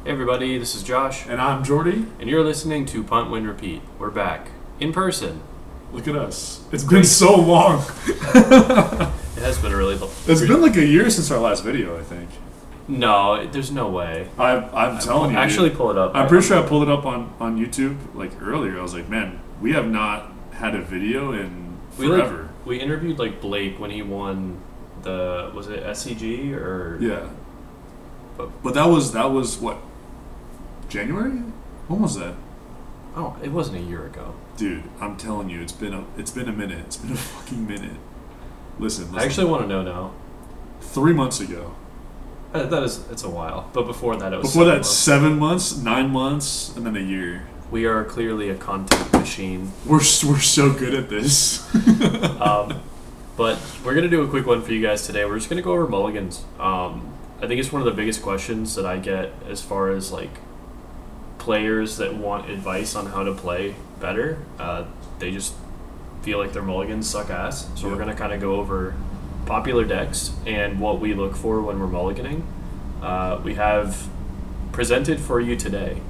Hey everybody, this is Josh. And I'm Jordi. And you're listening to Punt, Win, Repeat. We're back. In person. Look at us. It's been so long. It has been a really long... It's been like a year since our last video, I think. No, there's no way. I'm telling you. Actually, pull it up. I'm pretty sure I pulled it up on YouTube like earlier. I was like, man, we have not had a video in forever. We interviewed like Blake when he won the... Was it SCG or... Yeah. But that was what? January? When was that? Oh, it wasn't a year ago. Dude, I'm telling you, it's been a minute. It's been a fucking minute. Listen. I actually want to know now. 3 months ago. It's a while. But before that, it was 7 months, 9 months, and then a year. We are clearly a content machine. We're so good at this. But we're going to do a quick one for you guys today. We're just going to go over mulligans. I think it's one of the biggest questions that I get as far as like players that want advice on how to play better. They just feel like their mulligans suck ass. So we're going to kind of go over popular decks and what we look for when we're mulliganing. We have presented for you today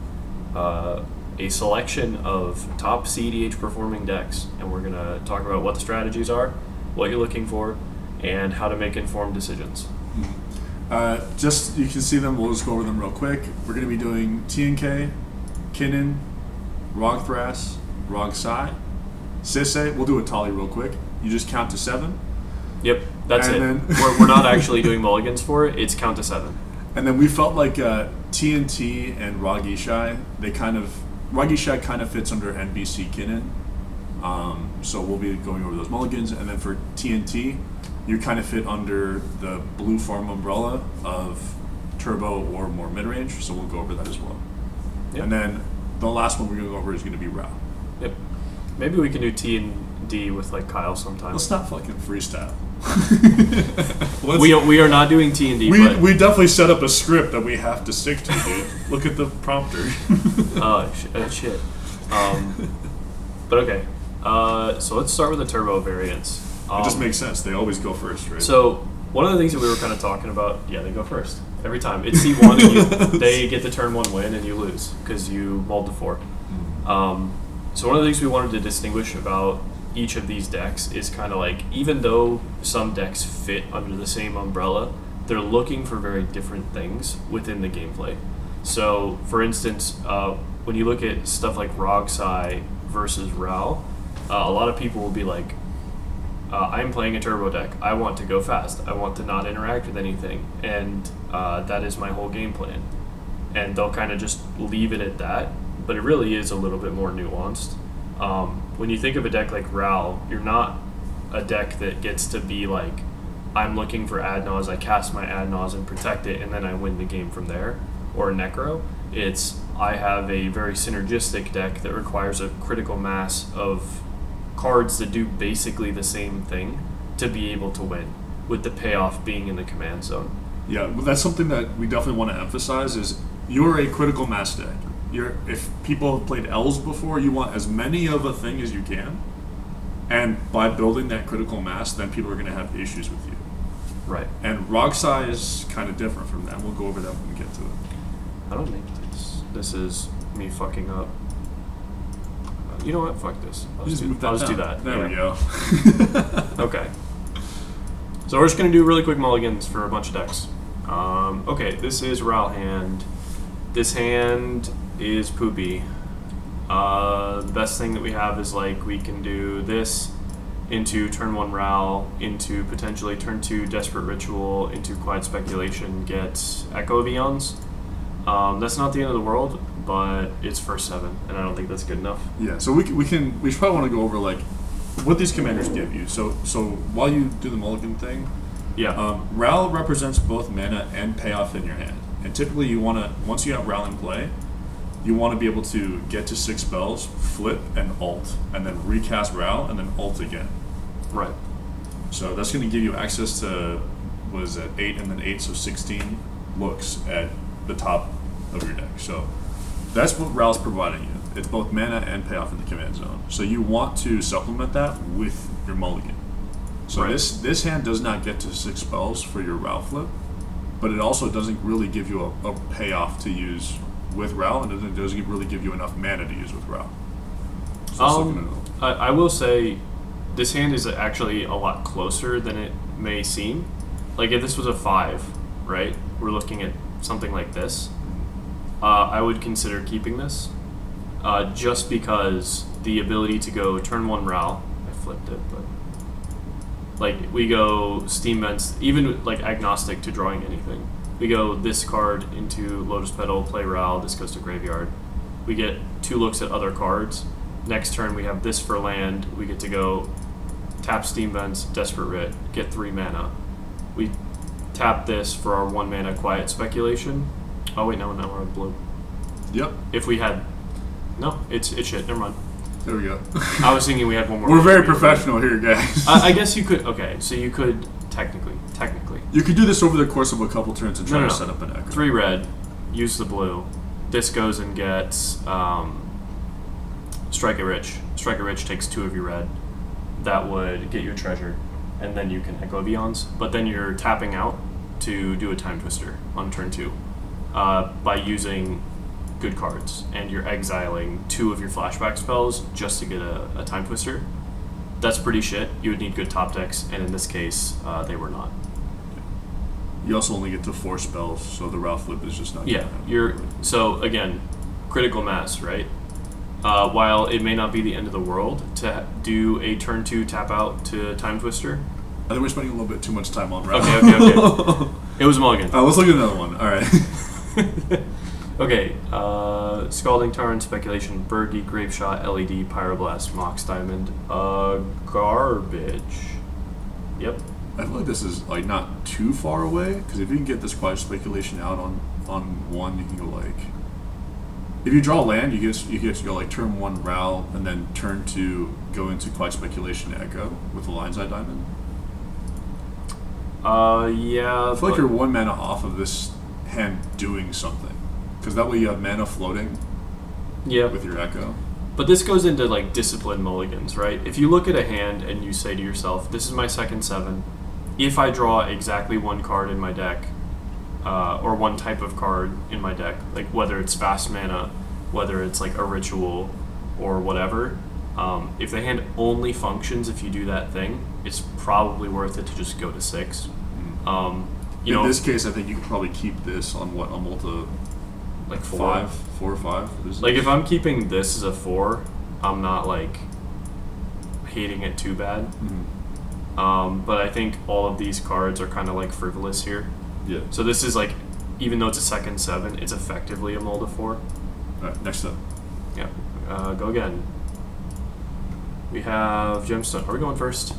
a selection of top cedh performing decks, and we're going to talk about what the strategies are, what you're looking for, and how to make informed decisions. Just you can see them. We'll just go over them real quick. We're going to be doing TNK, Kinnan, Rogthras, Rogsai, cedh. We'll do a tally real quick. You just count to 7. Yep, that's and it. We're not actually doing mulligans for it. It's count to 7. And then we felt like TNT and Rogishai, Rogishai kind of fits under NBC Kinnan. So we'll be going over those mulligans. And then for TNT, you kind of fit under the blue farm umbrella of turbo or more mid-range, so we'll go over that as well. Yep. And then the last one we're going to go over is going to be Rao. Yep. Maybe we can do T and D with like Kyle sometime. Let's not fucking freestyle. We are not doing T and D. We definitely set up a script that we have to stick to, dude. Look at the prompter. Shit. But okay. So let's start with the turbo variants. It just makes sense. They always go first, right? So one of the things that we were kind of talking about, they go first every time. It's C1, and they get the turn 1 win, and you lose because you mulled to 4. So one of the things we wanted to distinguish about each of these decks is kind of like, even though some decks fit under the same umbrella, they're looking for very different things within the gameplay. So, for instance, when you look at stuff like Rogsai versus Rao, a lot of people will be like, I'm playing a turbo deck. I want to go fast. I want to not interact with anything. And that is my whole game plan. And they'll kind of just leave it at that. But it really is a little bit more nuanced. When you think of a deck like Rao, you're not a deck that gets to be like, I'm looking for Adnaz, I cast my Adnaz and protect it, and then I win the game from there. Or a Necro. It's, I have a very synergistic deck that requires a critical mass of cards that do basically the same thing to be able to win, with the payoff being in the command zone. Yeah, well, that's something that we definitely want to emphasize is you're a critical mass deck. If people have played L's before, you want as many of a thing as you can, and by building that critical mass, then people are going to have issues with you. Right. And Rogsai is kind of different from that. We'll go over that when we get to it. I don't think this is me fucking up. You know what? Fuck this. I'll just do that. There we go. Okay. So we're just going to do really quick mulligans for a bunch of decks. Okay, this is Rao hand. This hand is poopy. The best thing that we have is like we can do this into turn 1 Rao, into potentially turn 2 Desperate Ritual, into Quiet Speculation, get Echo of Eons. That's not the end of the world, but it's for 7, and I don't think that's good enough. Yeah, so we should probably want to go over like what these commanders give you. So while you do the mulligan thing, Ral represents both mana and payoff in your hand, and typically you want to, once you have Ral in play, you want to be able to get to 6 spells, flip and ult, and then recast Ral and then ult again. Right. So that's going to give you access to 8 and then 8, so 16 looks at the top of your deck. So that's what Ral's providing you. It's both mana and payoff in the command zone. So you want to supplement that with your mulligan. So this hand does not get to 6 spells for your Ral flip. but it also doesn't really give you a payoff to use with Ral, and it doesn't really give you enough mana to use with Ral. So I will say this hand is actually a lot closer than it may seem. Like if this was a 5, right? We're looking at something like this. I would consider keeping this, just because the ability to go turn 1 Ral. I flipped it, but like we go Steam Vents, even like agnostic to drawing anything. We go this card into Lotus Petal, play Ral. This goes to graveyard. We get 2 looks at other cards. Next turn we have this for land. We get to go tap Steam Vents, Desperate Writ, get 3 mana. We tap this for our 1 mana Quiet Speculation. Oh wait, no, we're on blue. Yep. If we had, no, it's shit. Never mind. There we go. I was thinking we had one more. We're very professional here, guys. I guess you could. Okay, so you could technically. You could do this over the course of a couple turns and try to set up an echo. 3 red, use the blue. This goes and gets Strike It Rich. Strike It Rich takes 2 of your red. That would get you a treasure, and then you can Echo Beyonds. But then you're tapping out to do a Time Twister on turn 2 by using good cards, and you're exiling 2 of your flashback spells just to get a Time Twister. That's pretty shit. You would need good top decks, and in this case, they were not. You also only get to 4 spells, so the Ral flip is just not. Yeah, so again, critical mass, right? While it may not be the end of the world to do a turn 2 tap out to Time Twister. I think we're spending a little bit too much time on Ral. Okay. It was a mulligan. Let's look at another one. All right. Okay, Scalding Tarn, Speculation, Birdie, Grapeshot, LED, Pyroblast, Mox Diamond, garbage. Yep. I feel like this is like not too far away, because if you can get this Quiet Speculation out on 1, you can go like, if you draw land, you get to go like turn 1 Ral, and then turn 2 go into Quiet Speculation Echo with the Lion's Eye Diamond. Yeah. I feel like you're 1 mana off of this hand doing something, because that way you have mana floating. Yeah. With your Echo. But this goes into like disciplined mulligans, right? If you look at a hand and you say to yourself, "This is my second 7. If I draw exactly 1 card in my deck, or 1 type of card in my deck, like whether it's fast mana, whether it's like a ritual, or whatever." If the hand only functions if you do that thing, it's probably worth it to just go to 6. In this case, I think you could probably keep this on what, a multi, like 4 or 5. Like if I'm keeping this as a 4, I'm not like hating it too bad. Mm-hmm. But I think all of these cards are kind of like frivolous here. Yeah. So this is like, even though it's a second 7, it's effectively a multi 4. All right, next up. Yeah. Go again. We have Gemstone. Are we going first?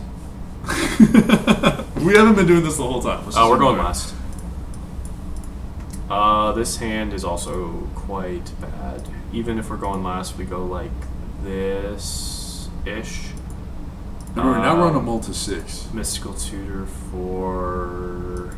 We haven't been doing this the whole time. We're going last. This hand is also quite bad. Even if we're going last, we go like this-ish. Now we're on a multi 6. Mystical Tutor for...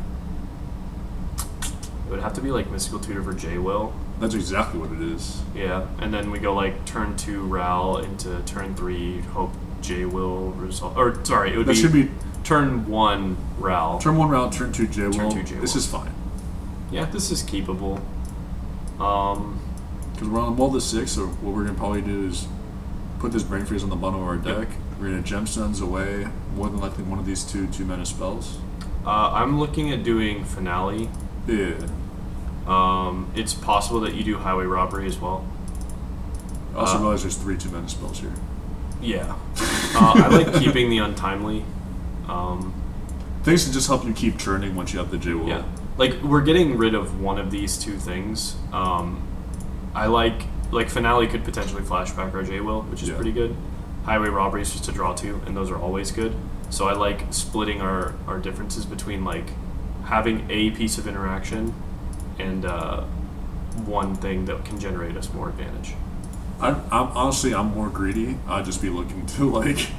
It would have to be like Mystical Tutor for J-Will. That's exactly what it is. Yeah, and then we go like turn 2 Ral into turn 3, hope J-Will resolve. Or, sorry, it would should be turn 1 Ral. Turn 1 Ral, turn 2 J-Will. Turn 2 J-Will. This is fine. Yeah, this is keepable. Because we're on a multi 6, so what we're going to probably do is put this Brain Freeze on the bottom of our deck. Yep. We're going to Gemstones away, more than likely one of these 2 mana spells. I'm looking at doing Finale. Yeah. It's possible that you do Highway Robbery as well. I also realize there's 3 2 mana spells here. Yeah. I like keeping the Untimely. Things to just help you keep churning once you have the J-Will. Yeah. Like, we're getting rid of one of these 2 things. I like Finale could potentially flashback our J-Will, which is pretty good. Highway Robbery is just a draw 2, and those are always good. So I like splitting our differences between, like, having a piece of interaction and one thing that can generate us more advantage. I'm honestly, I'm more greedy. I'd just be looking to, like,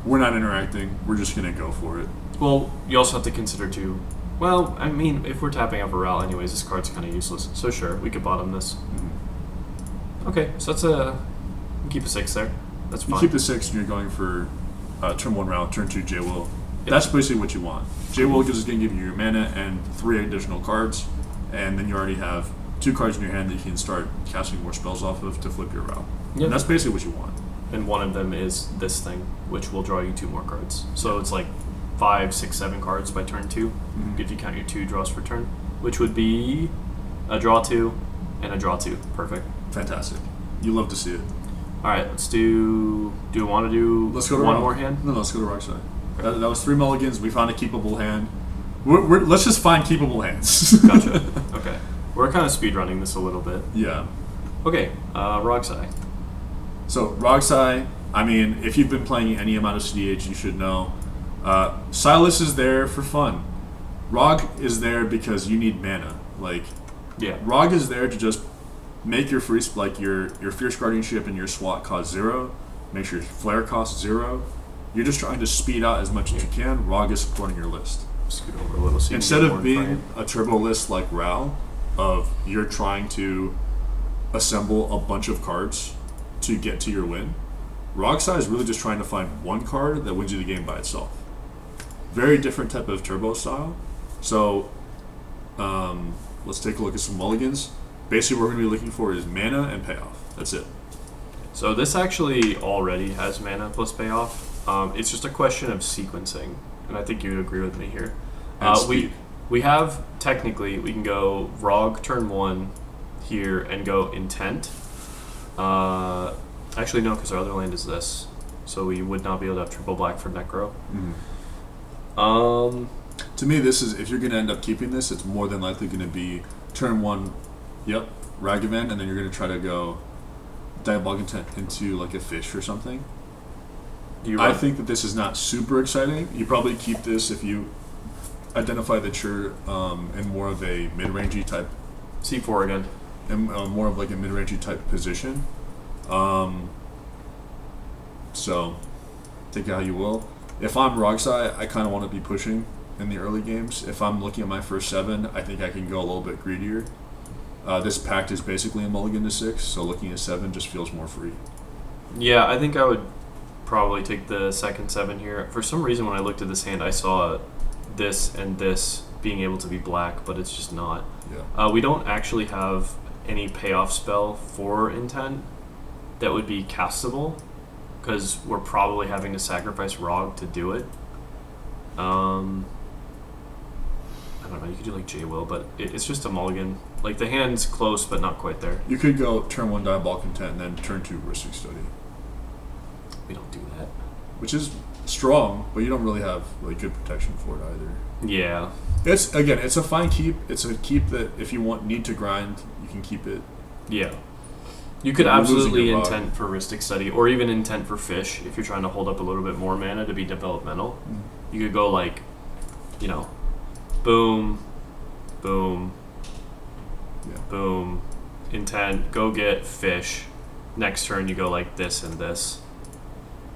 we're not interacting. We're just going to go for it. Well, you also have to consider, too, well, I mean, if we're tapping out for Ral anyways, this card's kind of useless. So sure, we could bottom this. Mm-hmm. Okay, so that's keep a 6 there. That's fine. You keep the 6 and you're going for turn 1 Ral, turn 2 J-Will. That's basically what you want. J Mulligans is going to give you your mana and 3 additional cards, and then you already have 2 cards in your hand that you can start casting more spells off of to flip your route. Yep. And that's basically what you want. And one of them is this thing, which will draw you 2 more cards. So it's like 5, 6, 7 cards by turn 2, if you count your 2 draws per turn, which would be a draw 2 and a draw 2. Perfect. Fantastic. You love to see it. All right, let's do. Do you want to do Let's go to one Rock. more hand? No, let's go to Rockside. That was 3 mulligans. We found a keepable hand. Let's just find keepable hands. Gotcha. Okay. We're kind of speedrunning this a little bit. Yeah. Okay, Rogsai. So, Rogsai, I mean, if you've been playing any amount of CDH, you should know. Silas is there for fun. Rog is there because you need mana. Like, Yeah. Rog is there to just make your free, like your Fierce Guardianship and your SWAT cost 0. Make sure your Flare costs 0. You're just trying to speed out as much as you can. Rog is supporting your list. Scoot over a little. So you Instead can get of more in being frame. a turbo list like Ral, of you're trying to assemble a bunch of cards to get to your win, Rogsai is really just trying to find one card that wins you the game by itself. Very different type of turbo style. So, let's take a look at some mulligans. Basically, what we're going to be looking for is mana and payoff. That's it. So this actually already has mana plus payoff. It's just a question of sequencing, and I think you would agree with me here. And speed. We have, technically, we can go Rog turn 1 here and go Intent. Actually, no, because our other land is this. So we would not be able to have triple black for Necro. To me, this is, if you're going to end up keeping this, it's more than likely going to be turn 1, yep, Ragavan, and then you're going to try to go Diabolic Intent into like a fish or something. I think that this is not super exciting. You probably keep this if you identify that you're in more of a mid-rangey type, C4 again. in more of like a mid-rangey type position. So take it how you will. If I'm Rogsai, I kind of want to be pushing in the early games. If I'm looking at my first 7, I think I can go a little bit greedier. This pact is basically a mulligan to 6, so looking at 7 just feels more free. Yeah, I think I would probably take the second 7 here. For some reason, when I looked at this hand, I saw this and this being able to be black, but it's just not. Yeah. We don't actually have any payoff spell for Intent that would be castable, because we're probably having to sacrifice Rog to do it. I don't know, you could do like J-Will, but it's just a mulligan. Like, the hand's close, but not quite there. You could go turn 1 Diabolic Intent and then turn 2 Ristic Study, We don't do that. which is strong, but you don't really have like good protection for it either. Yeah. It's a fine keep. It's a keep that if you need to grind, you can keep it. Yeah. You could You're losing absolutely your Rog. Intent for Ristic Study, or even Intent for Fish, if you're trying to hold up a little bit more mana to be developmental. You could go like, boom, boom, Yeah. boom, Intent, go get Fish. Next turn you go like this and this.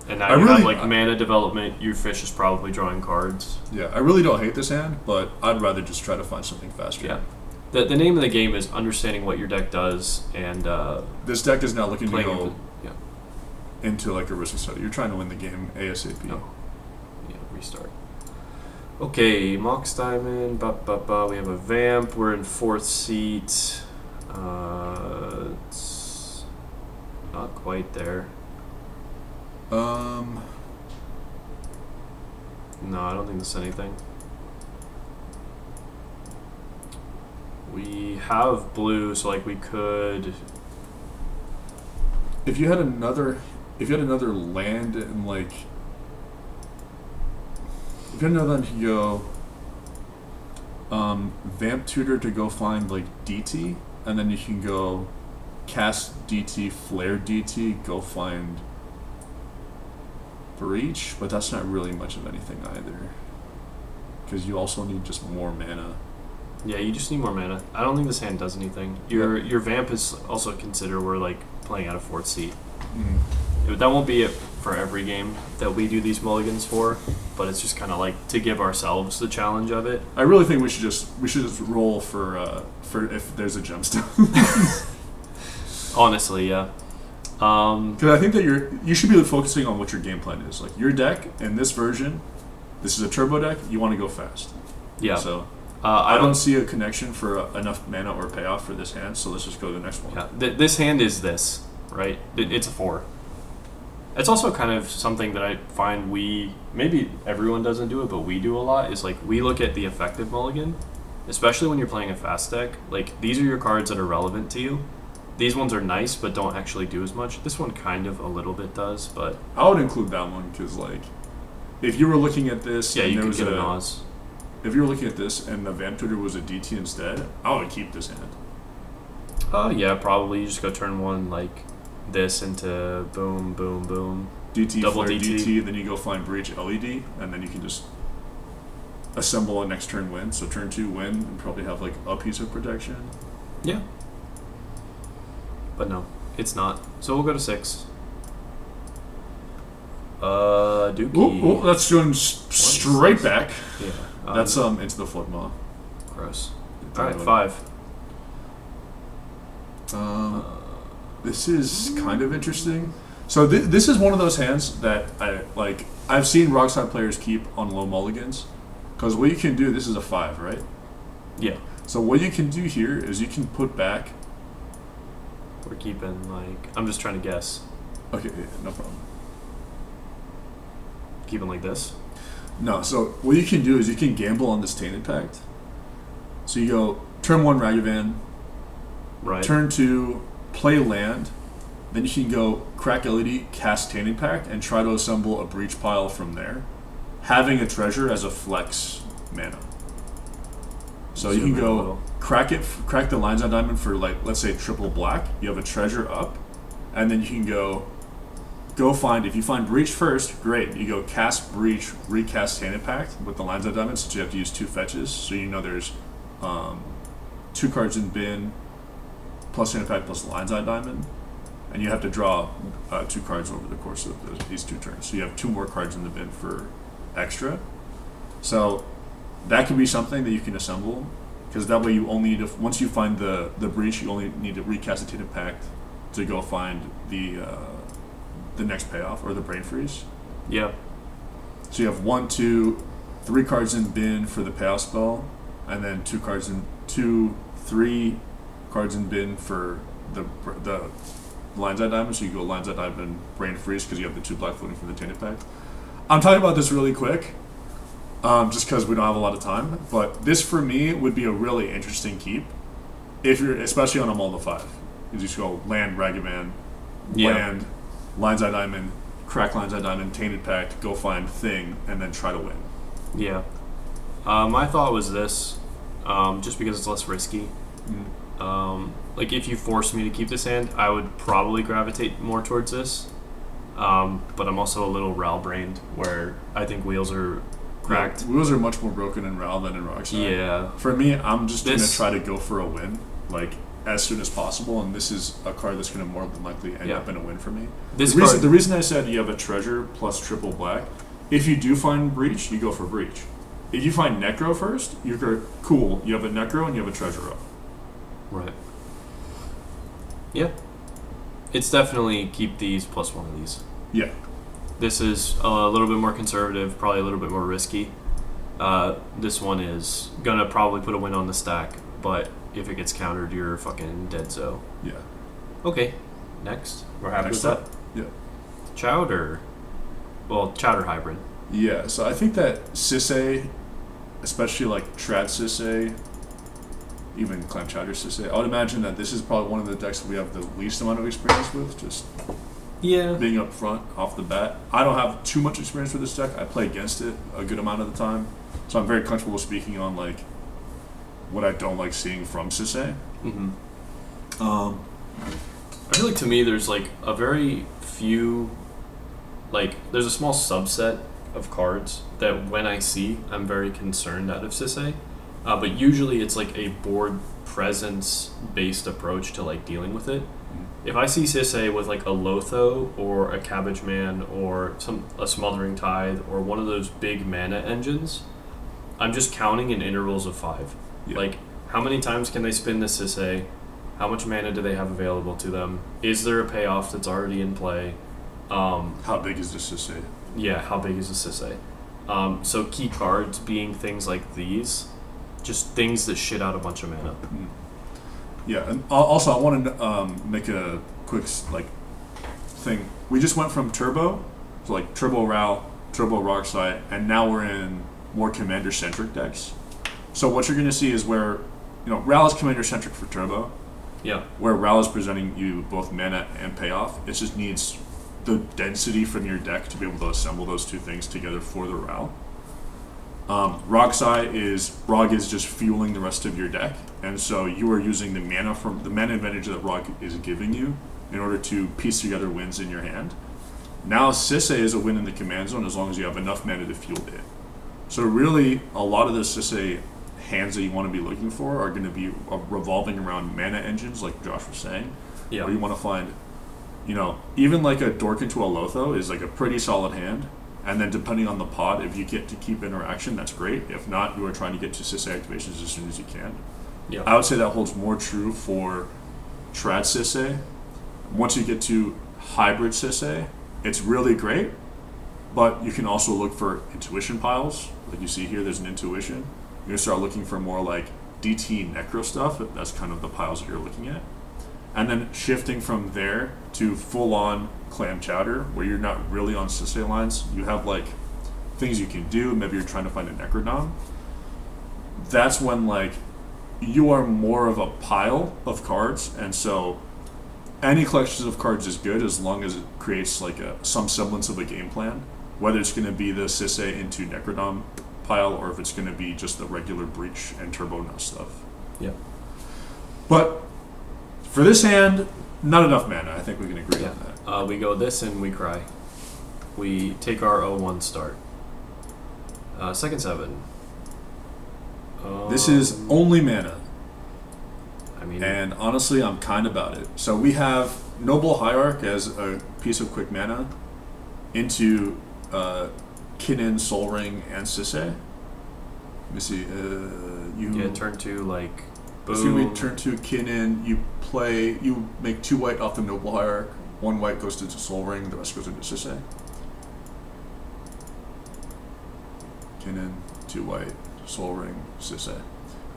And now you have like mana development, your Fish is probably drawing cards. Yeah, I really don't hate this hand, but I'd rather just try to find something faster. Yeah. The name of the game is understanding what your deck does and This deck is not looking to playing go yeah. into like a Ristic Study. You're trying to win the game ASAP. No. Yeah, restart. Okay, Mox Diamond, we have a Vamp, we're in 4th seat. It's not quite there. Um, No, I don't think there's anything. We have blue, so like we could. if you had another land and like, if you had another land to go, Vamp Tutor to go find like DT, and then you can go cast DT, flare DT, go find Breach, but that's not really much of anything either, because you also need just more mana. Yeah, you just need more mana. I don't think this hand does anything. Your Vamp is also considered we're like playing out of 4th seat. That won't be it for every game that we do these mulligans for, but it's just kind of like to give ourselves the challenge of it. I really think we should just roll for if there's a gemstone. Honestly, yeah. Because I think that you should be focusing on what your game plan is. Like, your deck in this version This is a turbo deck. You want to go fast. Yeah. So I I don't see a connection for enough mana or payoff for this hand. So let's just go to the next one. Yeah. This hand is this, right? It's a 4. It's also kind of something that I find maybe everyone doesn't do it, but we do a lot, is like we look at the effective mulligan, especially when you're playing a fast deck. Like, these are your cards that are relevant to you. These ones are nice, but don't actually do as much. This one kind of a little bit does, but... I would include that one because, like, if you were looking at this... Yeah, and you there could was get a Nas. If you were looking at this and the Vamp Tutor was a DT instead, I would keep this hand. Yeah, probably. You just go turn 1, like, this into boom, boom, boom. DT, double flare, DT. DT, then you go find Breach LED, and then you can just assemble a next turn win. So turn 2 win, and probably have, like, a piece of protection. Yeah. But no, it's not. So we'll go to 6. Dookie. Oh, that's going straight back. Yeah. That's into the Phlegma. Gross. Alright, 5. This is kind of interesting. So this is one of those hands that I've seen Rockside players keep on low mulligans, because what you can do, this is a 5, right? Yeah. So what you can do here is you can put back. We're keeping, like, I'm just trying to guess. Okay, yeah, no problem. Keeping like this? No, so what you can do is you can gamble on this Tainted Pact. So you go turn 1 Ragavan, Right. turn 2 play land, then you can go crack LED, cast Tainted Pact, and try to assemble a breach pile from there, having a treasure as a flex mana. So you can go crack the Lines on Diamond for, like, let's say triple black. You have a treasure up, and then you can go find, if you find Breach first, great. You go cast Breach, recast Tainted Pact with the Lines on Diamond, since you have to use 2 fetches. So you know there's 2 cards in bin, plus Tainted Pact plus Lines on Diamond, and you have to draw 2 cards over the course of these 2 turns. So you have 2 more cards in the bin for extra. So that could be something that you can assemble, because that way you only need to, once you find the Breach, you only need to recast the Tainted Pact to go find the next payoff, or the Brain Freeze. Yeah. So you have 1, 2, 3 cards in bin for the payoff spell, and then 3 cards in bin for the Lines Eye Diamond. So you go Lines Eye Diamond, Brain Freeze, because you have the 2 black floating for the Tainted Pact. I'm talking about this really quick, just because we don't have a lot of time. But this, for me, would be a really interesting keep, if you're, especially on a mull to 5. You just go land Ragavan, land Lines Eye Diamond, crack Lines Eye Diamond, Tainted Pact, go find Thing, and then try to win. Yeah. My thought was this, just because it's less risky. Like, if you forced me to keep this hand, I would probably gravitate more towards this. But I'm also a little Ral-brained, where I think wheels are cracked. Yeah, wheels are much more broken in Ral than in Rockside. Yeah. For me, I'm just going to try to go for a win, like, as soon as possible, and this is a card that's going to more than likely end up in a win for me. The reason I said you have a treasure plus triple black, if you do find Breach, you go for Breach. If you find Necro first, you're cool. You have a Necro and you have a treasure up. Right. Yeah. It's definitely keep these plus 1 of these. Yeah. This is a little bit more conservative, probably a little bit more risky. This one is gonna probably put a win on the stack, but if it gets countered, you're fucking dead. So yeah. Okay, next we're happy with that. Yeah. Chowder, well, Chowder hybrid. Yeah. So I think that cedh, especially like Trad cedh, even Clam Chowder cedh, I would imagine that this is probably one of the decks that we have the least amount of experience with. Just being up front off the bat. I don't have too much experience with this deck. I play against it a good amount of the time, so I'm very comfortable speaking on like what I don't like seeing from cedh. Mm-hmm. I feel like, to me, there's like a very few, like, there's a small subset of cards that when I see, I'm very concerned out of cedh. But usually it's like a board presence based approach to like dealing with it. If I see cedh with like a Lotho or a Cabbage Man or a Smothering Tithe or one of those big mana engines, I'm just counting in intervals of 5. Yeah. Like, how many times can they spin the cedh? How much mana do they have available to them? Is there a payoff that's already in play? How big is the cedh? Yeah, how big is the cedh? So key cards being things like these, just things that shit out a bunch of mana. Yeah, and also I wanted to make a quick thing. We just went from Turbo, so like Turbo Ral, Turbo Rockslide, and now we're in more commander-centric decks. So what you're going to see is where, Ral is commander-centric for Turbo. Yeah. Where Ral is presenting you both mana and payoff. It just needs the density from your deck to be able to assemble those two things together for the Ral. Rockslide Rog is just fueling the rest of your deck, and so you are using the mana advantage that Rog is giving you in order to piece together wins in your hand. Now cedh is a win in the command zone as long as you have enough mana to fuel it. So really, a lot of the cedh hands that you want to be looking for are going to be revolving around mana engines, like Josh was saying. Yeah. Where you want to find, even like a Dork into a Lotho is like a pretty solid hand. And then depending on the pod, if you get to keep interaction, that's great. If not, you are trying to get to cedh activations as soon as you can. Yeah. I would say that holds more true for trad cedh. Once you get to hybrid cedh, it's really great, but you can also look for intuition piles. Like you see here, there's an intuition. You're going to start looking for more like DT necro stuff. That's kind of the piles that you're looking at. And then shifting from there to full-on clam chowder, where you're not really on cedh lines. You have like things you can do. Maybe you're trying to find a Necrodom. That's when like you are more of a pile of cards, and so any collections of cards is good as long as it creates like some semblance of a game plan. Whether it's going to be the cedh into Necrodom pile, or if it's going to be just the regular Breach and Turbo Nut stuff. Yeah. But for this hand, not enough mana. I think we can agree on that. We go this and we cry. We take our 0-1 start. Second 7. This is only mana. I mean, And honestly, I'm kind about it. So we have Noble Hierarch as a piece of quick mana into Kinnan, Soul Ring, and cedh. Let me see. turn 2, like, So boom. we turn to Kinnan. You make 2 white off the Noble Hierarch. 1 white goes into Soul Ring. The rest goes into cedh. Kinnan, 2 white, Soul Ring, cedh.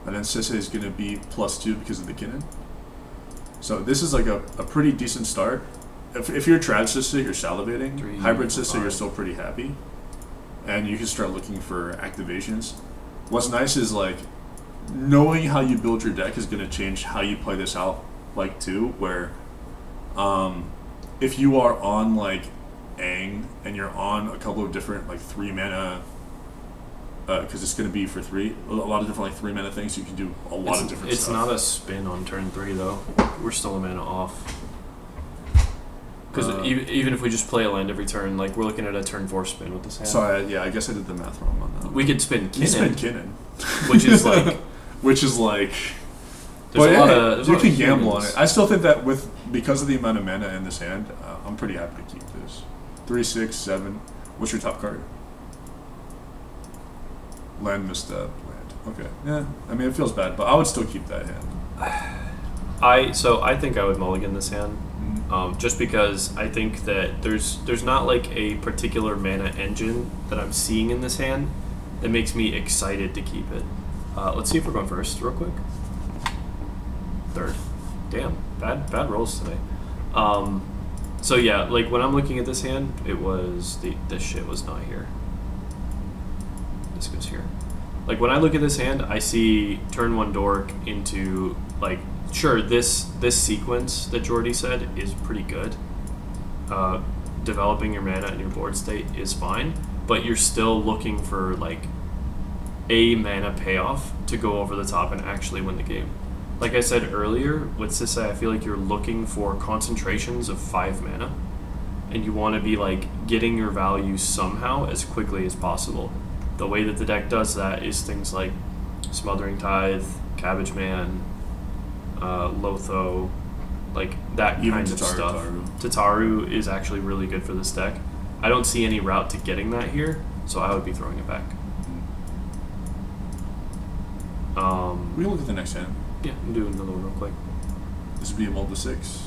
And then cedh is going to be +2 because of the Kinnan. So this is like a pretty decent start. If you're trad cedh, you're salivating. 3, Hybrid cedh, 5. you're still pretty happy. And you can start looking for activations. What's nice is like knowing how you build your deck is going to change how you play this out, like too, where if you are on like Aang and you're on a couple of different like 3 mana, because it's going to be for 3, a lot of different like 3 mana things, you can do a lot of different It's stuff. not a spin on turn 3 though. We're still a mana off. Because even if we just play a land every turn, like we're looking at a turn 4 spin with this hand. So I guess I did the math wrong on that. We could spin Kinnan, You spin Kinnan, which is like but there's a lot of you can gamble on humans. it. I still think that because of the amount of mana in this hand, I'm pretty happy to keep this. 3, 6, 7. What's your top card? Land misstep. Land. Okay. Yeah. I mean, it feels bad, but I would still keep that hand. I think I would mulligan this hand, just because I think that there's not like a particular mana engine that I'm seeing in this hand that makes me excited to keep it. Let's see if we're going first, real quick. Third. Damn, bad rolls today. So yeah, like when I'm looking at this hand, it was this shit was not here. This goes here. Like when I look at this hand, I see turn 1 Dork into like, sure, this sequence that Jordi said is pretty good. Developing your mana and your board state is fine, but you're still looking for like a mana payoff to go over the top and actually win the game. Like I said earlier, with cedh, I feel like you're looking for concentrations of 5 mana, and you want to be like getting your value somehow as quickly as possible. The way that the deck does that is things like Smothering Tithe, Cabbage Man, Lotho, like that Even kind of stuff. Tataru is actually really good for this deck. I don't see any route to getting that here, so I would be throwing it back. We can look at the next hand. Yeah, I'm doing another one real quick. This would be a Mulda 6.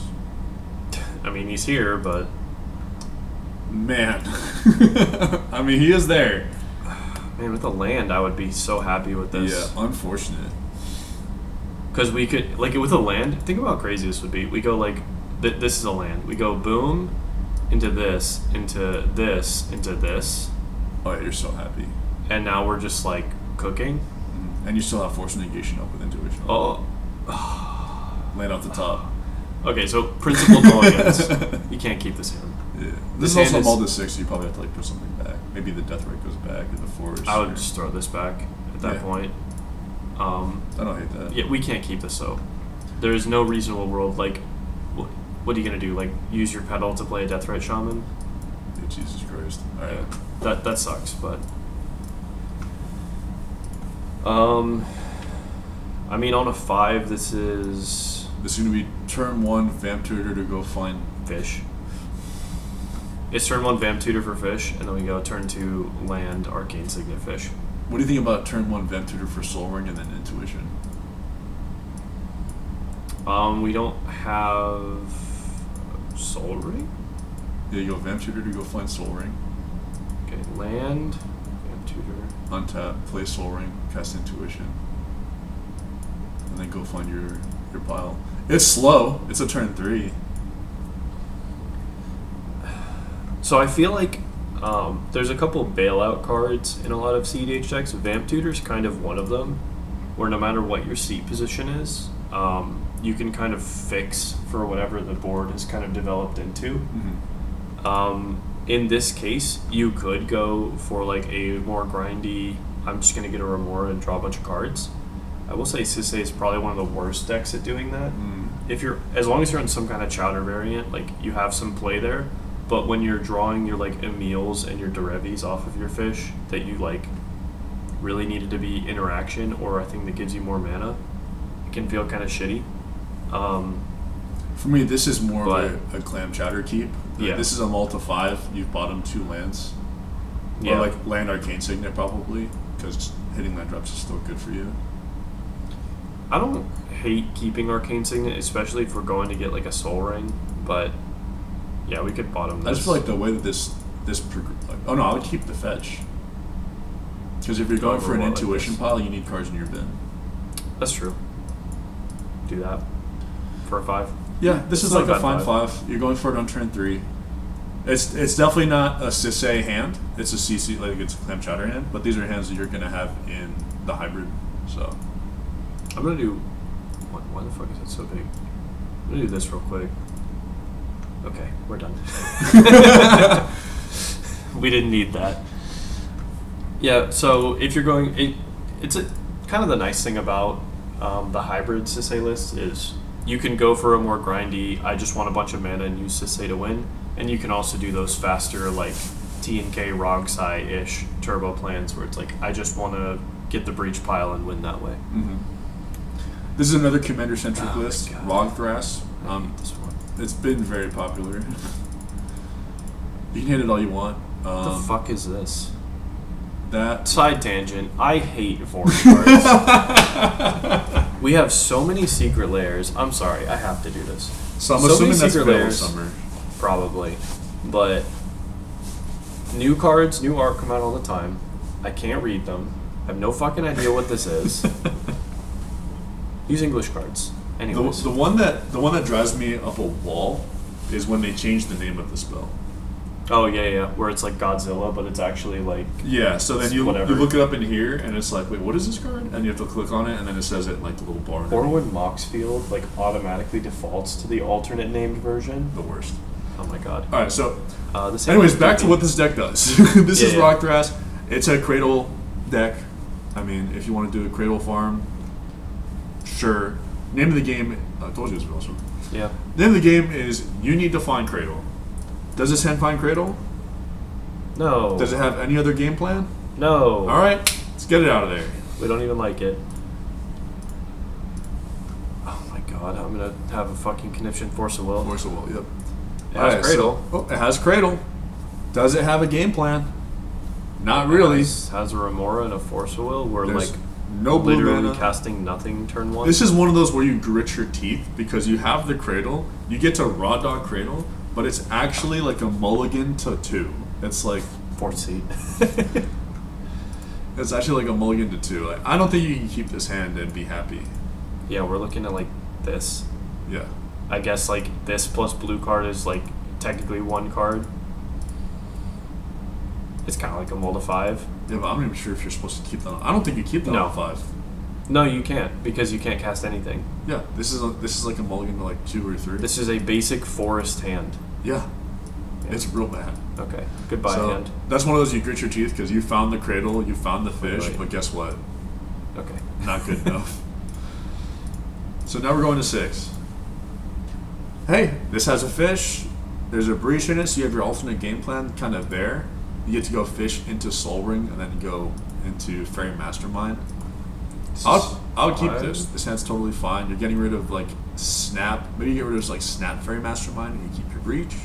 I mean, he's here, but Man. I mean, he is there. Man, with the land, I would be so happy with this. Yeah, unfortunate. Because we could, like, with a land, think about how crazy this would be. We go, like, this is a land. We go boom, into this, into this, into this. Oh, yeah, you're so happy. And now we're just, like, cooking. Mm-hmm. And you still have force negation up with intuition. Oh. Land off the top. Okay, so principled mulligans. You can't keep this hand. Yeah. This is also mulled to 6, so you probably have to, like, put something back. Maybe the death rate goes back or the force. I would just throw this back at that point. I don't hate that. Yeah, we can't keep this, so there is no reasonable world. Like, what are you gonna do? Like, use your pedal to play a death rate shaman? Yeah, Jesus Christ! All right, yeah, that sucks. But I mean, on a 5, this is gonna be turn 1 Vamp Tutor to go find fish. It's turn 1 Vamp Tutor for fish, and then we go turn 2 land Arcane Signet fish. What do you think about turn 1 Vamp Tutor for Soul Ring and then Intuition? We don't have Soul Ring? Yeah, you go Vamp Tutor to go find Soul Ring. Okay, land, Vamp Tutor. Untap, play Soul Ring, cast Intuition. And then go find your pile. It's slow. It's a turn 3. So I feel like there's a couple bailout cards in a lot of cEDH decks. Vamp Tutor's kind of one of them, where no matter what your seat position is, you can kind of fix for whatever the board has kind of developed into. Mm-hmm. In this case, you could go for like a more grindy, I'm just going to get a Remora and draw a bunch of cards. I will say cedh is probably one of the worst decks at doing that. If you're, as long as you're in some kind of chowder variant, like you have some play there. But when you're drawing your like Emils and your Derevis off of your fish that you like really needed to be interaction or a thing that gives you more mana, it can feel kind of shitty. For me, this is more of a clam chowder keep. Yeah. This is a multi 5. You've bottomed 2 lands. Yeah. Or like land Arcane Signet probably, because hitting land drops is still good for you. I don't hate keeping Arcane Signet, especially if we're going to get like a Soul Ring, but yeah, we could bottom this. I just feel like the way that oh no, I would keep the fetch. Because if you're going for an intuition pile, you need cards in your bin. That's true. Do that for a 5. Yeah, this is like a fine 5. You're going for it on turn 3. It's definitely not a cedh hand. It's a CC, like it's a clam chowder hand. But these are hands that you're gonna have in the hybrid. So I'm gonna do. Why the fuck is it so big? I'm gonna do this real quick. Okay, we're done. We didn't need that. Yeah, so if you're going, it's a kind of the nice thing about the hybrid cedh list is you can go for a more grindy, I just want a bunch of mana and use cedh to win, and you can also do those faster like T&K Rogsai-ish turbo plans where it's like I just want to get the breach pile and win that way. Mm-hmm. This is another commander-centric list, Rogthras. This one. It's been very popular. You can hit it all you want. What the fuck is this? That side tangent. I hate force cards. We have so many secret layers. I'm sorry, I have to do this. So I'm assuming that's Veil of Summer. Probably. But new cards, new art come out all the time. I can't read them. I have no fucking idea what this is. Use English cards. Anyways. The one that drives me up a wall is when they change the name of the spell. Oh yeah, where it's like Godzilla, but it's actually like so then you look it up in here, and it's like, wait, what is this card? And you have to click on it, and then it says it like the little bar. Or when Moxfield like automatically defaults to the alternate named version. The worst. Oh my god. All right, so anyways, back to what this deck does. This is Rogthras. It's a Cradle deck. I mean, if you want to do a Cradle farm, sure. Name of the game. I told you it was awesome. Yeah. Name of the game is you need to find Cradle. Does this hand find Cradle? No. Does it have any other game plan? No. All right, let's get it out of there. We don't even like it. Oh my god, I'm gonna have a fucking conniption Force of Will. Force of Will, yep. It has Cradle. It has Cradle. Does it have a game plan? Not really. It has a Remora and a Force of Will. We're There's like no blue literally mana. casting nothing turn 1. This is one of those where you grit your teeth because you have the Cradle. You get to Raw Dog Cradle, but it's actually like a mulligan to 2. It's like 4th seat. It's actually like a mulligan to 2. Like, I don't think you can keep this hand and be happy. Yeah, we're looking at like this. Yeah. I guess like this plus blue card is like technically 1 card. It's kind of like a mull to 5. Yeah, but I'm not even sure if you're supposed to keep that. I don't think you keep that on 5. No, you can't because you can't cast anything. Yeah, this is like a mulligan to like 2 or 3. This is a basic forest hand. Yeah. It's real bad. Okay, goodbye hand. That's one of those you grit your teeth because you found the cradle, you found the fish, but guess what? Okay. Not good enough. So now we're going to 6. Hey, this has a fish. There's a breach in it, so you have your alternate game plan kind of there. You get to go fish into Soul Ring and then go into Fairy Mastermind. I'll keep this. This hand's totally fine. You're getting rid of like Snap. Maybe you get rid of like Snap Fairy Mastermind and you keep your breach.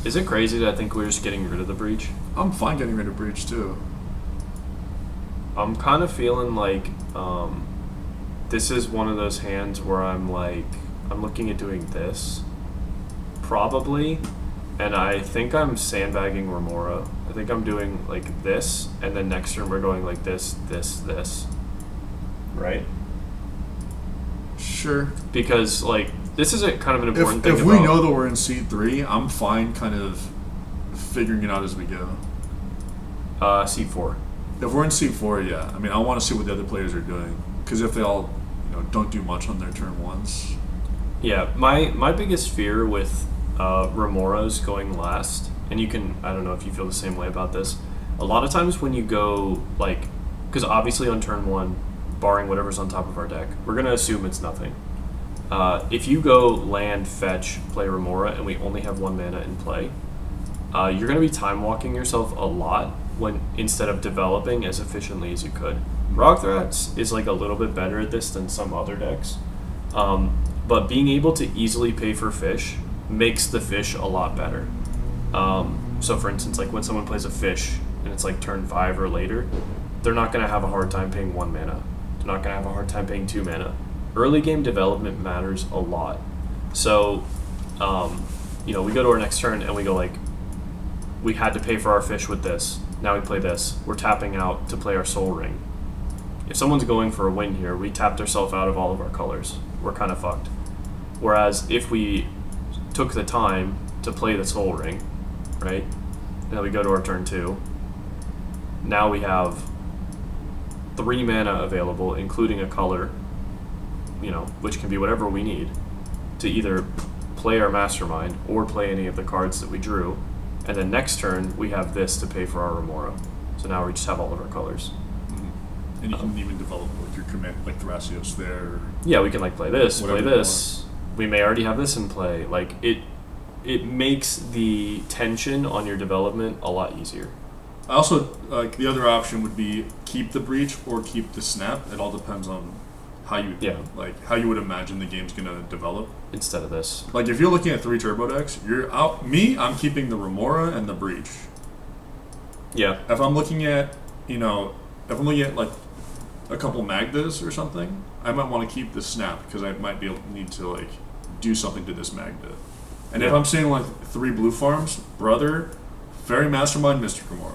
Is it crazy that I think we're just getting rid of the breach? I'm fine getting rid of breach too. I'm kind of feeling like this is one of those hands where I'm looking at doing this, probably, and I think I'm sandbagging Remora. I think I'm doing like this, and then next turn we're going like this, right? Sure. Because like this is a kind of an important thing. If we know that we're in C3, I'm fine kind of figuring it out as we go. C4. If we're in C4, yeah. I mean, I want to see what the other players are doing. Because if they all, don't do much on their turn ones. Yeah, my biggest fear with Remora's going last, and I don't know if you feel the same way about this, a lot of times when you go, like, because obviously on turn 1, barring whatever's on top of our deck, we're going to assume it's nothing. If you go land, fetch, play Remora, and we only have 1 mana in play, you're going to be time-walking yourself a lot when instead of developing as efficiently as you could. Rogthratz is like a little bit better at this than some other decks, but being able to easily pay for fish makes the fish a lot better. So for instance, like when someone plays a fish and it's like turn 5 or later, they're not going to have a hard time paying 1 mana. They're not going to have a hard time paying 2 mana. Early game development matters a lot. So, we go to our next turn and we go like, we had to pay for our fish with this. Now we play this. We're tapping out to play our Soul Ring. If someone's going for a win here, we tapped ourselves out of all of our colors. We're kind of fucked. Whereas if we took the time to play the Soul Ring, right, and then we go to our turn 2, now we have 3 mana available, including a color, which can be whatever we need, to either play our Mastermind or play any of the cards that we drew. And then next turn, we have this to pay for our Remora. So now we just have all of our colors. Mm-hmm. And you can even develop like your command, like Thrasios there. Yeah, we can like play this, play this. We may already have this in play. Like it makes the tension on your development a lot easier. Also, like the other option would be keep the breach or keep the snap. It all depends on how you how you would imagine the game's gonna develop. Instead of this, like if you're looking at 3 turbo decks, you're out. I'm keeping the Remora and the breach. Yeah. If I'm looking at like a couple Magdas or something, I might want to keep the snap because I might need to like do something to this Magda. And if I'm seeing like 3 blue farms, brother, Fairy Mastermind, Mystic Remora.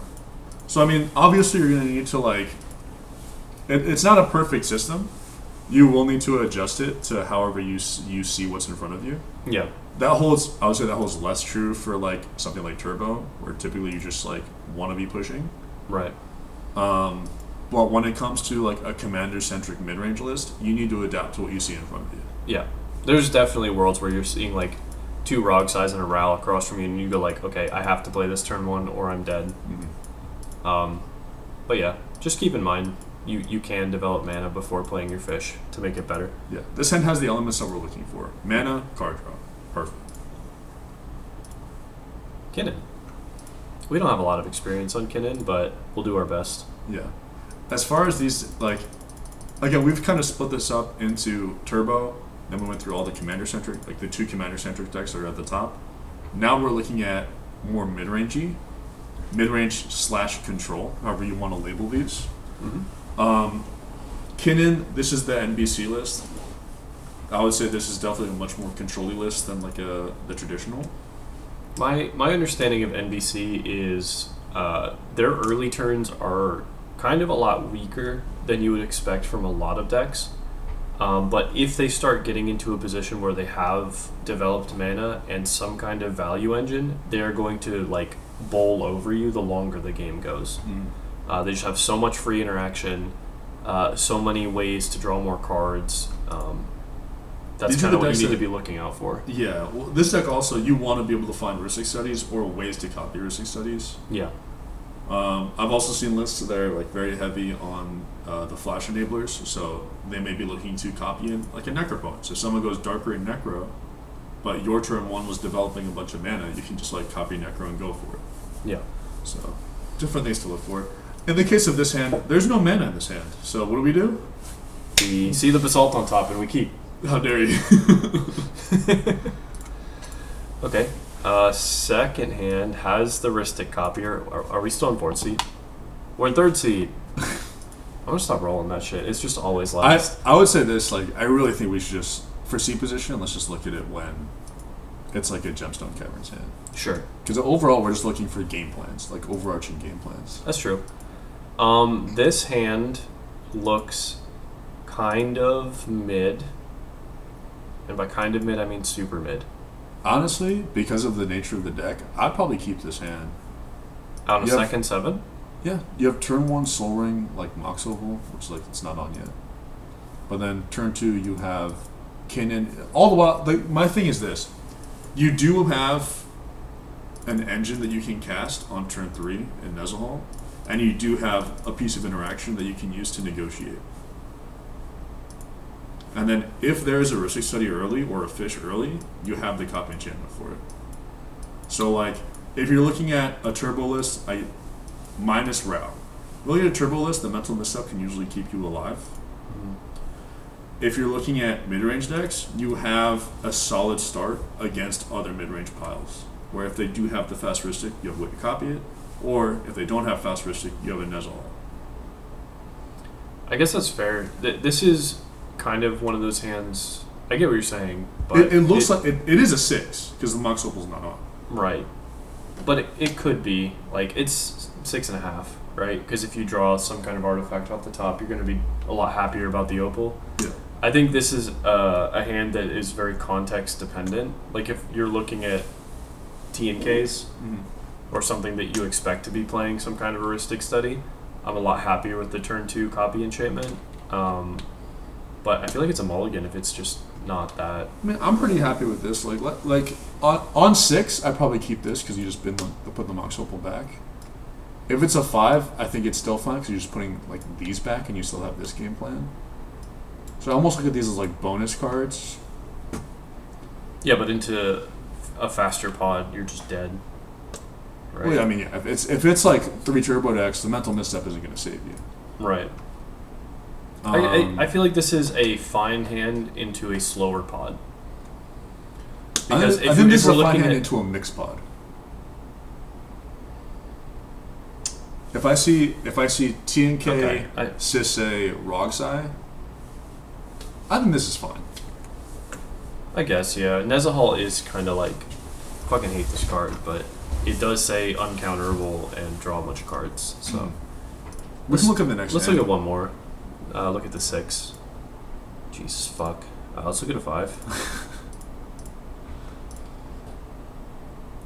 So I mean, obviously you're gonna need to like. It's not a perfect system. You will need to adjust it to however you see what's in front of you. Yeah. I would say that holds less true for like something like Turbo, where typically you just like want to be pushing. Right. But when it comes to like a commander-centric mid-range list, you need to adapt to what you see in front of you. Yeah. There's definitely worlds where you're seeing like 2 Rog Size and a Ral across from you, and you go like, okay, I have to play this turn 1 or I'm dead. Mm-hmm. But yeah, just keep in mind, you can develop mana before playing your fish to make it better. Yeah, this hand has the elements that we're looking for. Mana, card draw. Perfect. Kinnan. We don't have a lot of experience on Kinnan, but we'll do our best. Yeah. As far as these, like, again, we've kind of split this up into Turbo, then we went through all the commander-centric, like the 2 commander-centric decks that are at the top. Now we're looking at more mid-rangey, mid-range/control, however you want to label these. Mm-hmm. Kinnan, this is the NBC list. I would say this is definitely a much more control-y list than like the traditional. My understanding of NBC is their early turns are kind of a lot weaker than you would expect from a lot of decks. But if they start getting into a position where they have developed mana and some kind of value engine, they're going to like bowl over you the longer the game goes. They just have so much free interaction, so many ways to draw more cards. That's kind of what you need to be looking out for. Yeah, well, this deck also, you want to be able to find heuristic studies or ways to copy heuristic studies. Yeah. I've also seen lists that are like very heavy on the flash enablers, so they may be looking to copy in like a necropone. So if someone goes darker in necro, but your turn one was developing a bunch of mana, you can just like copy necro and go for it. Yeah. So different things to look for. In the case of this hand, there's no mana in this hand. So what do? We see the basalt on top and we keep. How dare you? Okay. Second hand has the Ristic copier. Are we still in fourth seed? We're in third seed. I'm gonna stop rolling that shit. It's just always last. I would say this, like, I really think we should just, for seed position, let's just look at it when it's like a Gemstone Caverns hand. Sure. Because overall, we're just looking for game plans, like overarching game plans. That's true. This hand looks kind of mid. And by kind of mid, I mean super mid. Honestly, because of the nature of the deck, I'd probably keep this hand. On a second 7? Yeah. You have turn 1 Soul Ring, like Mox Opal, which like it's not on yet. But then turn 2, you have Cannon. All the while, like, my thing is this. You do have an engine that you can cast on turn 3 in Nezahal, and you do have a piece of interaction that you can use to negotiate. And then if there is a Heuristic Study early or a fish early, you have the copy enchantment for it. So like, if you're looking at a turbo list, minus Rao. Looking at a turbo list, the mental misstep can usually keep you alive. If you're looking at mid-range decks, you have a solid start against other mid-range piles. Where if they do have the fast Heuristic, you have a way to copy it. Or if they don't have fast Heuristic, you have a Nezahal. I guess that's fair. This is kind of one of those hands. I get what you're saying, but it looks like it is a 6 because the Mox Opal's not on. Right, but it could be like it's 6.5, right? Because if you draw some kind of artifact off the top, you're going to be a lot happier about the opal. Yeah. I think this is a hand that is very context dependent. Like if you're looking at TNKs or something that you expect to be playing some kind of heuristic study, I'm a lot happier with the turn 2 copy enchantment. But I feel like it's a mulligan if it's just not that. I mean, I'm pretty happy with this. Like on 6, I'd probably keep this because you just put the Mox Opal back. If it's a 5, I think it's still fine because you're just putting like these back and you still have this game plan. So I almost look at these as like bonus cards. Yeah, but into a faster pod, you're just dead. Right? Well, yeah, I mean, yeah, if it's like 3 turbo decks, the mental misstep isn't going to save you. Right. I feel like this is a fine hand into a slower pod. Because I think this is a fine hand into a mixed pod. If I see TNK, cedh, Rogsai, I think this is fine. I guess, yeah. Nezahal is kind of like, fucking hate this card, but it does say uncounterable and draw a bunch of cards. So we can look at the next. Let's look at one more. Look at the 6. Jesus fuck. Let's look at a 5.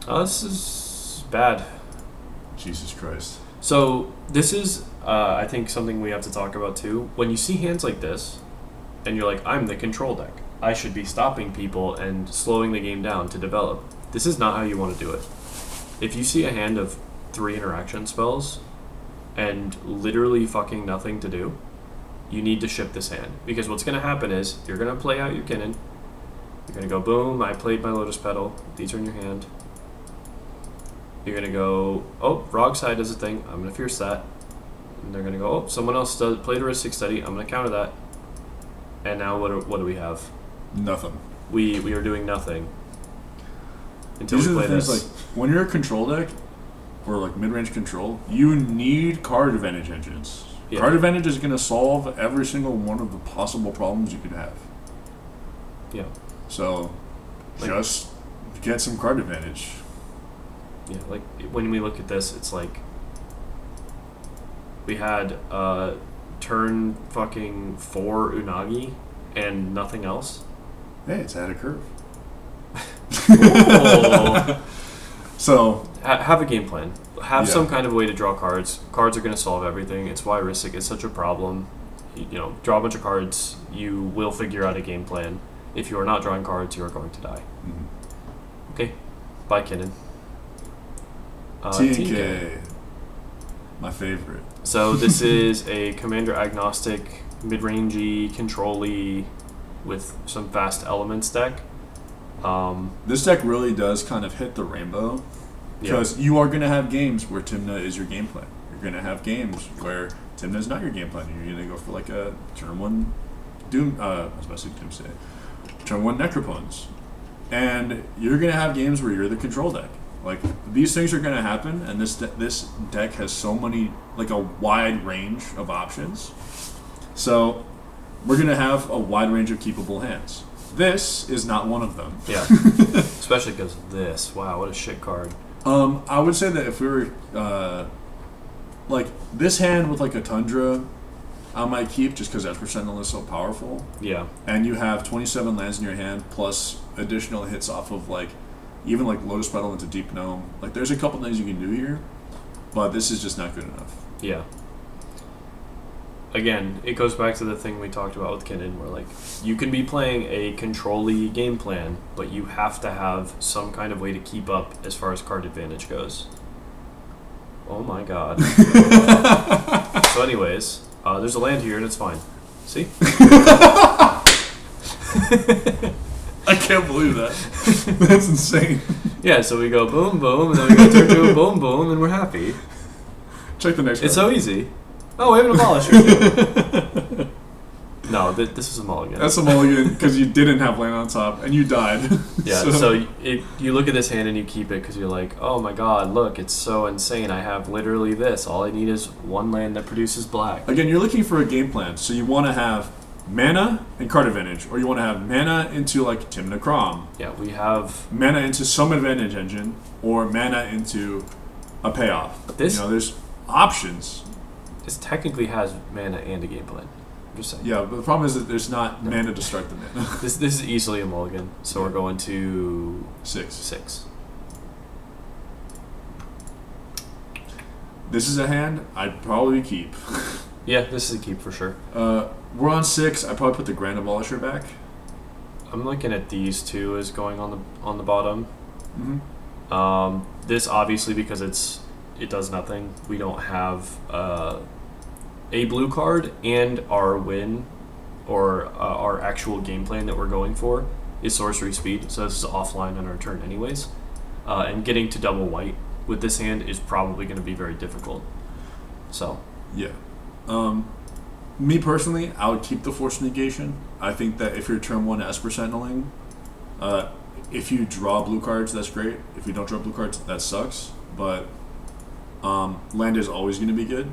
This is bad. Jesus Christ. So this is, I think, something we have to talk about too. When you see hands like this, and you're like, I'm the control deck. I should be stopping people and slowing the game down to develop. This is not how you want to do it. If you see a hand of 3 interaction spells and literally fucking nothing to do, you need to ship this hand. Because what's going to happen is, you're going to play out your Kinnan. You're going to go, boom, I played my Lotus Petal. These are in your hand. You're going to go, oh, Rogside does a thing. I'm going to Fierce that. And they're going to go, oh, someone else played a Heuristic Study. I'm going to counter that. And now what do we have? Nothing. We are doing nothing. Until These we are play the things, this. like, when you're a control deck, or like mid-range control, you need card advantage engines. Yeah. Card advantage is going to solve every single one of the possible problems you could have. Yeah. So, just get some card advantage. Yeah, like when we look at this, it's like We had turn fucking 4 Unagi and nothing else. Hey, it's ahead of curve. Cool. So have a game plan. Have some kind of way to draw cards. Cards are going to solve everything. It's why Ristic is such a problem. You know, draw a bunch of cards. You will figure out a game plan. If you are not drawing cards, you are going to die. Mm-hmm. Okay. Bye, Kinnan. TNK. My favorite. So this is a commander agnostic, mid-rangey, control-y, with some fast elements deck. This deck really does kind of hit the rainbow, because you are going to have games where Tymna is your game plan. You're going to have games where Tymna is not your game plan. You're going to go for like a turn 1 Doom. I was about to say Doomsday. Turn 1 Necropons. And you're going to have games where you're the control deck. Like, these things are going to happen, and this deck has so many, like a wide range of options. So we're going to have a wide range of keepable hands. This is not one of them. Yeah. Especially because of this. Wow, what a shit card. I would say that if we were, like, this hand with, like, a Tundra, I might keep just because Esper Sentinel is so powerful. Yeah. And you have 27 lands in your hand, plus additional hits off of, like, even, like, Lotus Petal into Deep Gnome. Like, there's a couple things you can do here, but this is just not good enough. Yeah. Again, it goes back to the thing we talked about with Kinnan, where, like, you can be playing a control-y game plan, but you have to have some kind of way to keep up as far as card advantage goes. Oh my god. So anyways, there's a land here and it's fine. See? I can't believe that. That's insane. Yeah, so we go boom, boom, and then we go turn to a boom, boom, and we're happy. Check the next one. It's so easy. Oh, we have an abolisher too. No, this is a mulligan. That's a mulligan because you didn't have land on top and you died. Yeah, so you look at this hand and you keep it because you're like, oh my god, look, it's so insane. I have literally this. All I need is one land that produces black. Again, you're looking for a game plan, so you want to have mana and card advantage, or you want to have mana into like Tymna Crom. Yeah, we have mana into some advantage engine, or mana into a payoff. This, you know, there's options. This technically has mana and a game plan. I'm just saying. Yeah, but the problem is that there's not mana to start the mana. This is easily a mulligan, so we're going to 6. This is a hand I'd probably keep. Yeah, this is a keep for sure. We're on 6. I probably put the Grand Abolisher back. I'm looking at these two as going on the bottom. Mm-hmm. This obviously because it does nothing. We don't have a blue card, and our win or our actual game plan that we're going for is sorcery speed. So this is offline on our turn anyways. And getting to double white with this hand is probably going to be very difficult. So yeah. Me personally, I would keep the Force Negation. I think that if you're turn 1 Esper Sentineling, if you draw blue cards, that's great. If you don't draw blue cards, that sucks. But land is always going to be good.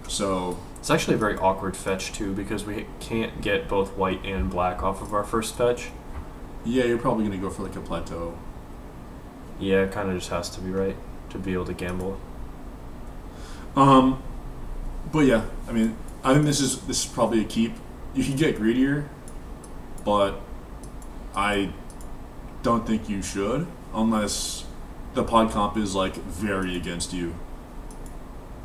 So it's actually a very awkward fetch too, because we can't get both white and black off of our first fetch. Yeah, you're probably going to go for like a plateau. Yeah, it kind of just has to be right to be able to gamble. But yeah, I mean, I think this is probably a keep. You can get greedier, but I don't think you should unless the pod comp is like very against you.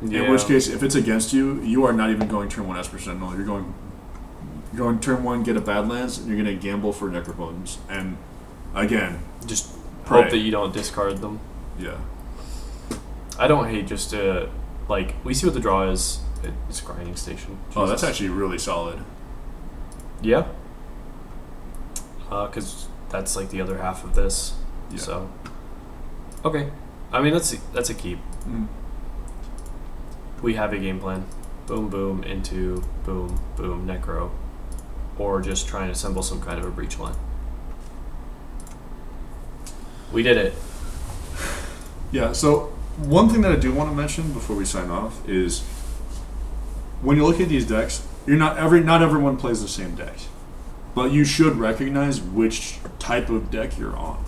Yeah. In which case, if it's against you, you are not even going turn 1 Esper Sentinel. You're going turn 1, get a Badlands, and you're going to gamble for Necropons. And again, just pray. Hope that you don't discard them. Yeah. I don't hate just to, like, we see what the draw is. It's grinding station. Jesus. Oh, that's actually really solid. Yeah. Because that's like the other half of this. Yeah. So. Okay. I mean, that's a keep. Mm. We have a game plan. Boom, boom, into boom, boom, necro. Or just try and assemble some kind of a breach line. We did it. Yeah, so one thing that I do want to mention before we sign off is when you look at these decks, not everyone plays the same deck. But you should recognize which type of deck you're on.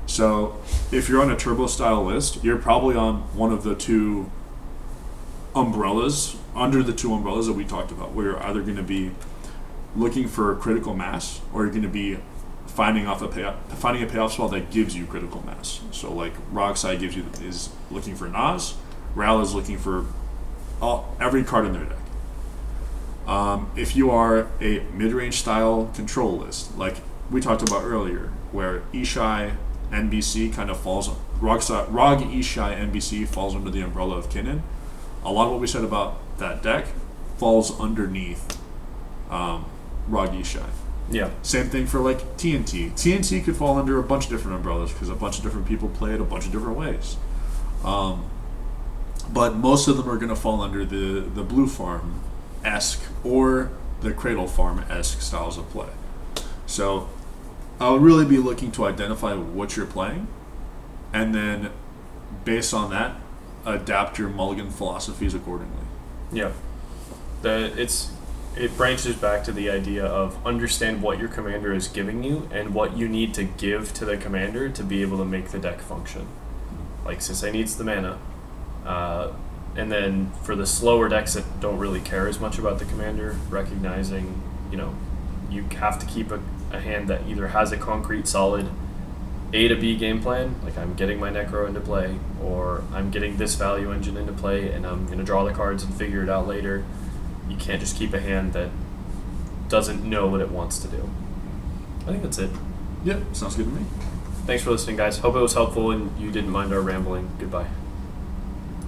So if you're on a turbo style list, you're probably on one of the two umbrellas, under the two umbrellas that we talked about, where you're either going to be looking for critical mass, or you're going to be finding a payoff spell that gives you critical mass. So like Rogsai is looking for Nas, Ral is looking for every card in their deck. If you are a mid-range style control list, like we talked about earlier, where Ishai NBC kind of falls, Rog Ishai NBC falls under the umbrella of Kinnan. A lot of what we said about that deck falls underneath Rog Ishai. Yeah. Same thing for like TNT. TNT could fall under a bunch of different umbrellas because a bunch of different people play it a bunch of different ways. But most of them are going to fall under the Blue Farm-esque or the Cradle Farm-esque styles of play. So I'll really be looking to identify what you're playing, and then based on that, adapt your mulligan philosophies accordingly. Yeah. It branches back to the idea of understand what your commander is giving you and what you need to give to the commander to be able to make the deck function. Like Sisei needs the mana. And then for the slower decks that don't really care as much about the commander, recognizing, you have to keep a hand that either has a concrete, solid A to B game plan, like I'm getting my Necro into play, or I'm getting this value engine into play, and I'm going to draw the cards and figure it out later. You can't just keep a hand that doesn't know what it wants to do. I think that's it. Yep, sounds good to me. Thanks for listening, guys. Hope it was helpful and you didn't mind our rambling. Goodbye.